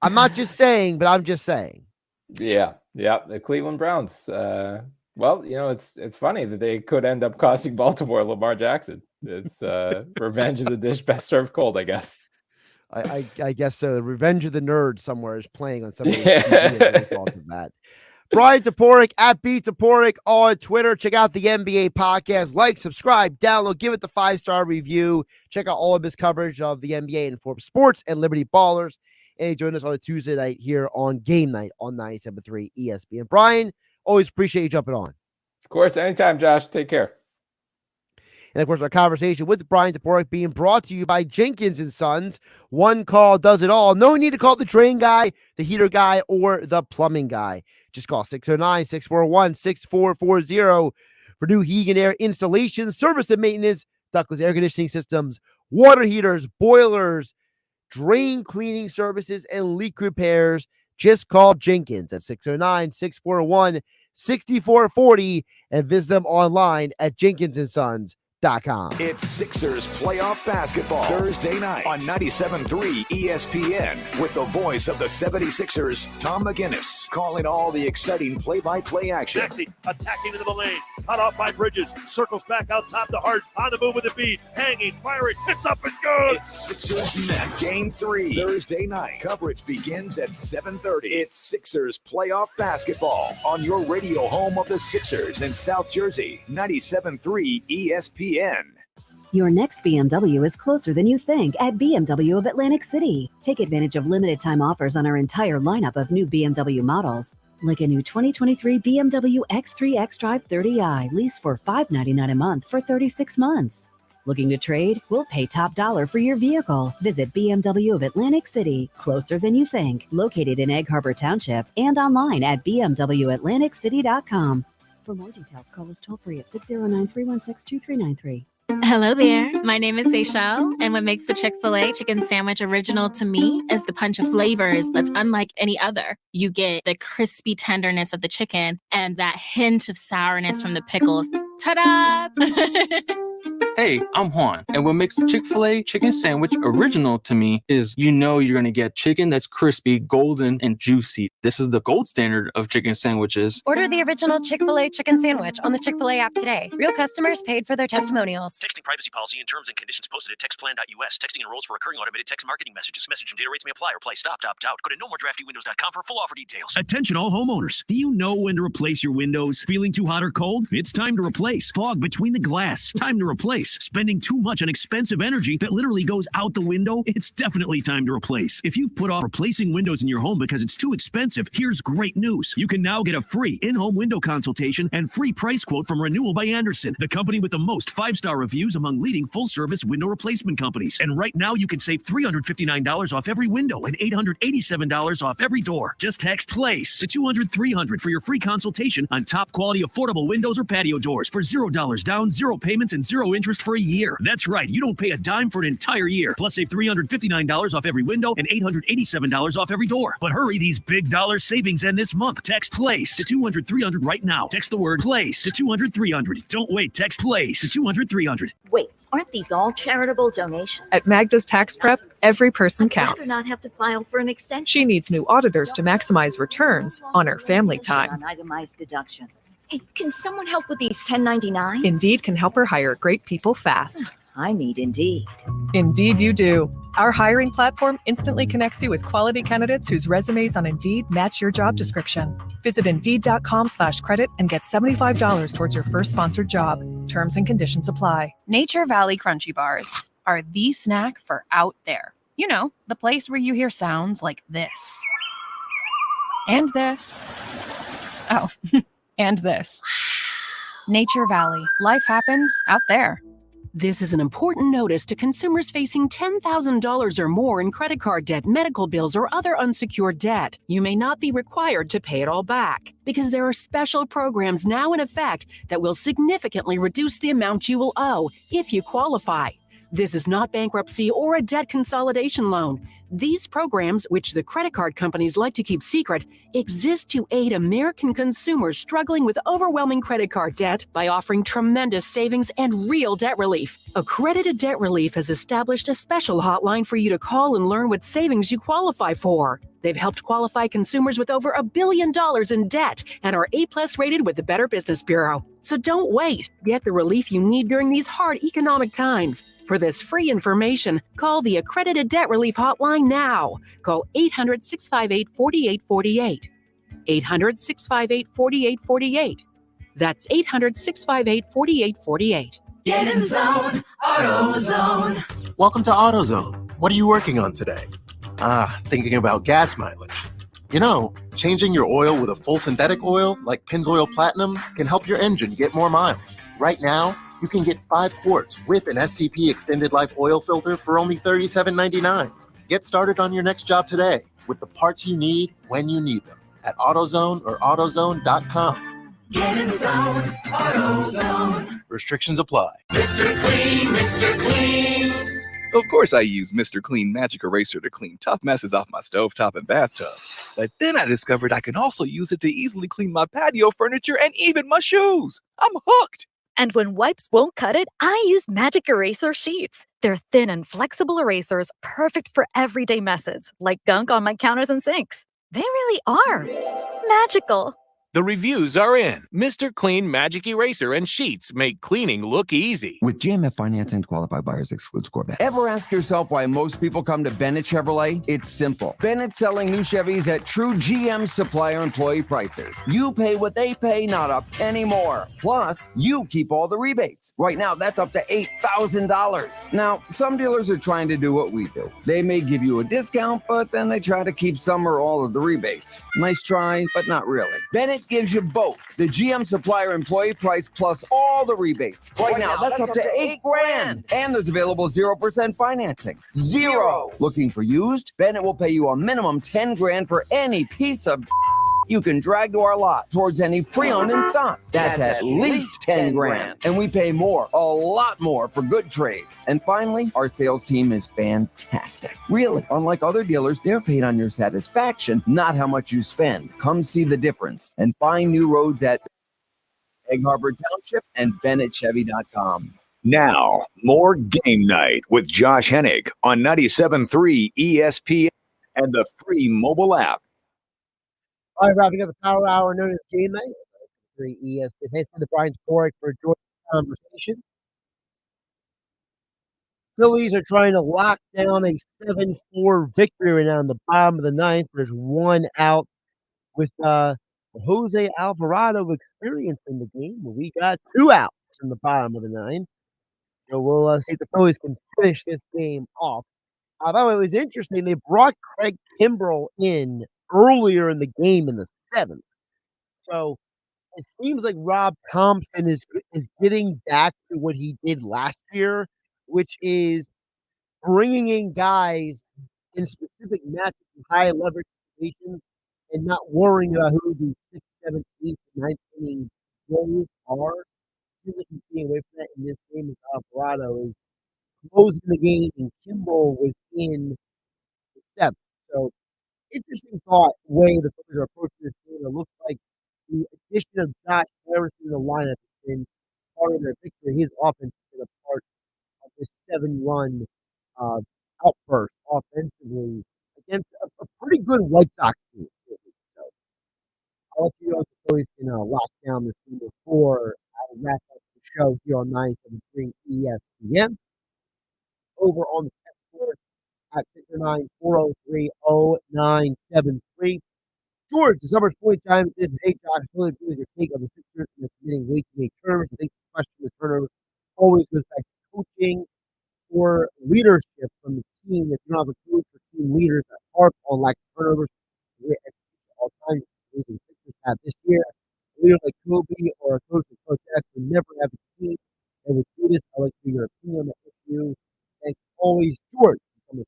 I'm not just saying, but I'm just saying. Yeah. The Cleveland Browns. It's funny that they could end up costing Baltimore Lamar Jackson. It's revenge is a dish best served cold, I guess. I guess so. Revenge of the Nerd somewhere is playing on somebody's TV as a result of that. Bryan Toporek at @Toporek on Twitter. Check out the NBA podcast. Like, subscribe, download, give it the 5-star review. Check out all of his coverage of the NBA and Forbes Sports and Liberty Ballers. And join us on a Tuesday night here on Game Night on 97.3 ESPN. Bryan, always appreciate you jumping on. Of course, anytime, Josh. Take care. And, of course, our conversation with Bryan Toporek being brought to you by Jenkins & Sons. One call does it all. No need to call the drain guy, the heater guy, or the plumbing guy. Just call 609-641-6440 for new heating and air installation, service and maintenance, ductless air conditioning systems, water heaters, boilers, drain cleaning services, and leak repairs. Just call Jenkins at 609-641-6440 and visit them online at jenkinsandsons.com. It's Sixers playoff basketball Thursday night on 97.3 ESPN with the voice of the 76ers, Tom McGinnis, calling all the exciting play-by-play action. Maxey attacking into the lane, cut off by Bridges, circles back out top to Hart, on the move with the beat, hanging, firing, it's up and good. It's Sixers Nets Game 3 Thursday night. Coverage begins at 7:30. It's Sixers playoff basketball on your radio home of the Sixers in South Jersey, 97.3 ESPN. Your next BMW is closer than you think at BMW of Atlantic City. Take advantage of limited time offers on our entire lineup of new BMW models, like a new 2023 BMW X3 xDrive 30i lease for $599 a month for 36 months. Looking to trade? We'll pay top dollar for your vehicle. Visit BMW of Atlantic City, closer than you think, located in Egg Harbor Township and online at bmwatlanticcity.com. For more details, call us toll-free at 609-316-2393. Hello there. My name is Seychelle, and what makes the Chick-fil-A chicken sandwich original to me is the punch of flavors that's unlike any other. You get the crispy tenderness of the chicken and that hint of sourness from the pickles. Ta-da! Hey, I'm Juan, and what makes the Chick-fil-A chicken sandwich original to me is you're going to get chicken that's crispy, golden, and juicy. This is the gold standard of chicken sandwiches. Order the original Chick-fil-A chicken sandwich on the Chick-fil-A app today. Real customers paid for their testimonials. Texting privacy policy and terms and conditions posted at textplan.us. Texting enrolls for recurring automated text marketing messages. Message and data rates may apply. Reply stop, opt out. Go to nomoredraftywindows.com for full offer details. Attention all homeowners. Do you know when to replace your windows? Feeling too hot or cold? It's time to replace. Fog between the glass. Time to replace. Spending too much on expensive energy that literally goes out the window? It's definitely time to replace. If you've put off replacing windows in your home because it's too expensive, here's great news. You can now get a free in-home window consultation and free price quote from Renewal by Andersen, the company with the most 5-star reviews among leading full-service window replacement companies. And right now you can save $359 off every window and $887 off every door. Just text PLACE to 200-300 for your free consultation on top quality affordable windows or patio doors for $0 down, 0 payments, and 0 interest for a year. That's right, you don't pay a dime for an entire year. Plus save $359 off every window and $887 off every door. But hurry, these big dollar savings end this month. Text PLACE to 200-300 right now. Text the word PLACE to 200-300. Don't wait, text PLACE to 200-300. Wait, aren't these all charitable donations? At Magda's Tax Prep, every person I'd rather counts. not have to file for an extension. She needs new auditors to maximize returns on her family time. On itemized deductions. Hey, can someone help with these 1099s? Indeed can help her hire great people fast. I need Indeed. Indeed you do. Our hiring platform instantly connects you with quality candidates whose resumes on Indeed match your job description. Visit Indeed.com/credit and get $75 towards your first sponsored job. Terms and conditions apply. Nature Valley Crunchy Bars are the snack for out there. You know, the place where you hear sounds like this. And this. Oh, and this. Nature Valley. Life happens out there. This is an important notice to consumers facing $10,000 or more in credit card debt, medical bills, or other unsecured debt. You may not be required to pay it all back because there are special programs now in effect that will significantly reduce the amount you will owe if you qualify. This is not bankruptcy or a debt consolidation loan. These programs, which the credit card companies like to keep secret, exist to aid American consumers struggling with overwhelming credit card debt by offering tremendous savings and real debt relief. Accredited Debt Relief has established a special hotline for you to call and learn what savings you qualify for. They've helped qualify consumers with over $1 billion in debt and are A+ rated with the Better Business Bureau. So don't wait. Get the relief you need during these hard economic times. For this free information, call the Accredited Debt Relief Hotline now. Call 800-658-4848. 800-658-4848. That's 800-658-4848. Get in the zone, AutoZone. Welcome to AutoZone. What are you working on today? Thinking about gas mileage. You know, changing your oil with a full synthetic oil like Pennzoil Platinum can help your engine get more miles. Right now, you can get 5 quarts with an STP Extended Life oil filter for only $37.99. Get started on your next job today with the parts you need when you need them at AutoZone or AutoZone.com. Get in the zone, AutoZone. Restrictions apply. Mr. Clean, Mr. Clean. Of course I use Mr. Clean Magic Eraser to clean tough messes off my stovetop and bathtub. But then I discovered I can also use it to easily clean my patio furniture and even my shoes. I'm hooked. And when wipes won't cut it, I use Magic Eraser Sheets. They're thin and flexible erasers, perfect for everyday messes, like gunk on my counters and sinks. They really are magical. The reviews are in. Mr. Clean Magic Eraser and Sheets make cleaning look easy. With GMF financing, qualified buyers excludes Corvette. Ever ask yourself why most people come to Bennett Chevrolet? It's simple. Bennett's selling new Chevys at true GM supplier employee prices. You pay what they pay, not a penny more. Plus, you keep all the rebates. Right now, that's up to $8,000. Now, some dealers are trying to do what we do. They may give you a discount, but then they try to keep some or all of the rebates. Nice try, but not really. Bennett gives you both the GM supplier employee price plus all the rebates. Right now, that's up to $8,000. And there's available 0% financing. Zero. Looking for used? Bennett will pay you a minimum $10,000 for any piece of you can drag to our lot towards any pre-owned in stock. That's at least $10,000. And we pay more, a lot more for good trades. And finally, our sales team is fantastic. Really, unlike other dealers, they're paid on your satisfaction, not how much you spend. Come see the difference and find new roads at Egg Harbor Township and BennettChevy.com. Now, more Game Night with Josh Hennig on 97.3 ESPN and the free mobile app. All right, wrapping up the Power Hour known as Game Night. 3 ESPN. Thanks to Bryan Toporek for a joint conversation. Phillies are trying to lock down a 7-4 victory right now in the bottom of the ninth. There's one out with Jose Alvarado experience in the game. We got two outs in the bottom of the ninth. So we'll see if the Phillies can finish this game off. By the way, it was interesting. They brought Craig Kimbrell in earlier in the game in the seventh. So it seems like Rob Thompson is getting back to what he did last year, which is bringing in guys in specific matchups and high leverage situations and not worrying about who the 6th, 7th, 8th, 9th inning players are. I feel like he's getting away from that in this game with Alvarado is closing the game, and Kimbrell was in the seventh. So interesting thought way the Phillies are approaching this game. It looks like the addition of Josh Harrison in the lineup has been part of their victory. His offense has been a part of this 7-run outburst offensively against a pretty good White Sox team. So I'll let you know if the Phillies can lock down this game before I wrap up the show here on 97.3 ESPN. Over on the text board at 609-403-0973. George, the Summer's Point Times says, hey, Josh, I really agree with your take on the Sixers and committing way too many turnovers. I think the question with turnovers always goes back to coaching or leadership from the team. If you don't have a coach or team leaders that harp on lack of turnovers, all kinds of reasons Sixers have this year. A leader like Kobe or a coach like Coach X would never have a team that would do this. I'd like to hear your opinion on that issue. Thanks always, George. The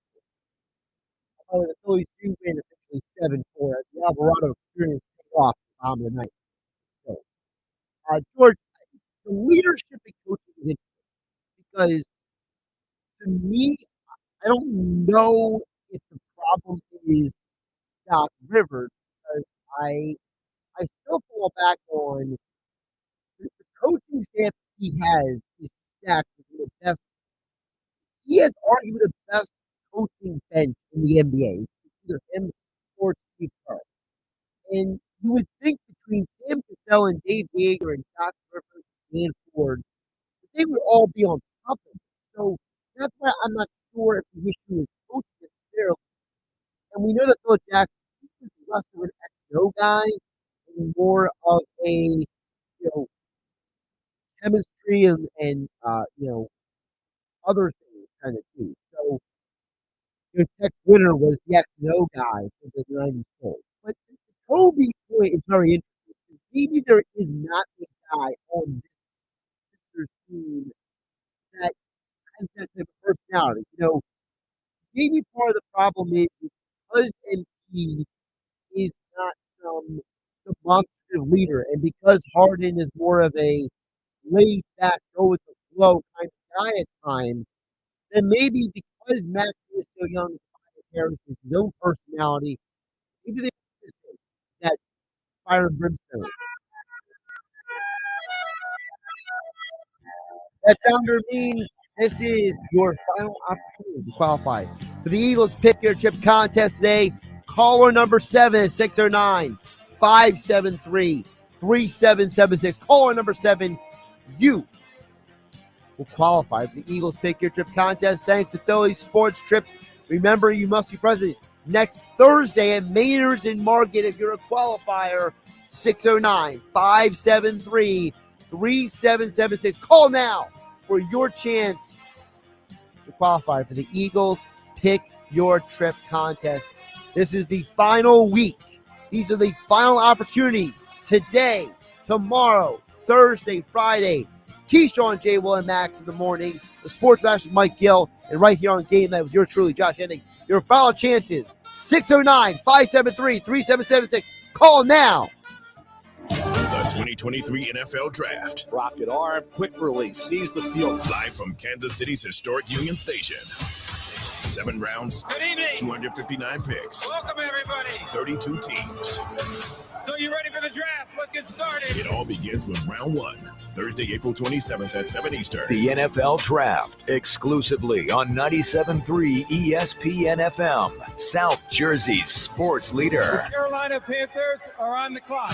Phillies do win officially 7-4 as the Alvarado experience paid off the bottom of the night. So, George, the leadership and coaching is interesting because to me, I don't know if the problem is Doc Rivers because I still fall back on the coaching staff he has is stacked with the best. He has arguably the best coaching bench in the NBA. It's either him or Steve Kerr. And you would think between Sam Cassell and Dave Yeager and Doc Rivers and Dan Ford, that they would all be on top of it. So that's why I'm not sure if the issue is coaching necessarily. And we know that Phil Jackson is less of an XO guy and more of a chemistry and other things kind of too. So Tex Winter was the XO guy for the 90s Bulls. But the Kobe point is very interesting. Maybe there is not a guy on this Sixers team that has that type of personality. Maybe part of the problem is because MP is not some demonstrative leader, and because Harden is more of a laid back, go with the flow kind of guy at times, then maybe because Max is so young, Harris has his own personality, maybe they that fire and brimstone. That sounder means this is your final opportunity to qualify for the Eagles Pick Your Chip contest today. Caller number 7 is 609-573-3776. Caller number 7, you will qualify for the Eagles Pick Your Trip contest. Thanks to Phillies Sports Trips. Remember, you must be present next Thursday at Maynard's in Market if you're a qualifier. 609-573-3776. Call now for your chance to qualify for the Eagles Pick Your Trip contest. This is the final week. These are the final opportunities today, tomorrow, Thursday, Friday. Keyshawn, J. Will, and Max in the morning. The Sports Master, Mike Gill, and right here on Game Night with yours truly, Josh Hennig. Your final chances, 609-573-3776. Call now. The 2023 NFL Draft. Rocket arm, quick release, sees the field. Live from Kansas City's historic Union Station. 7 rounds, 259 picks. Welcome, everybody. 32 teams. So you ready for the draft? Let's get started. It all begins with round 1, Thursday, April 27th at 7 Eastern. The NFL Draft, exclusively on 97.3 ESPN FM, South Jersey's sports leader. The Carolina Panthers are on the clock.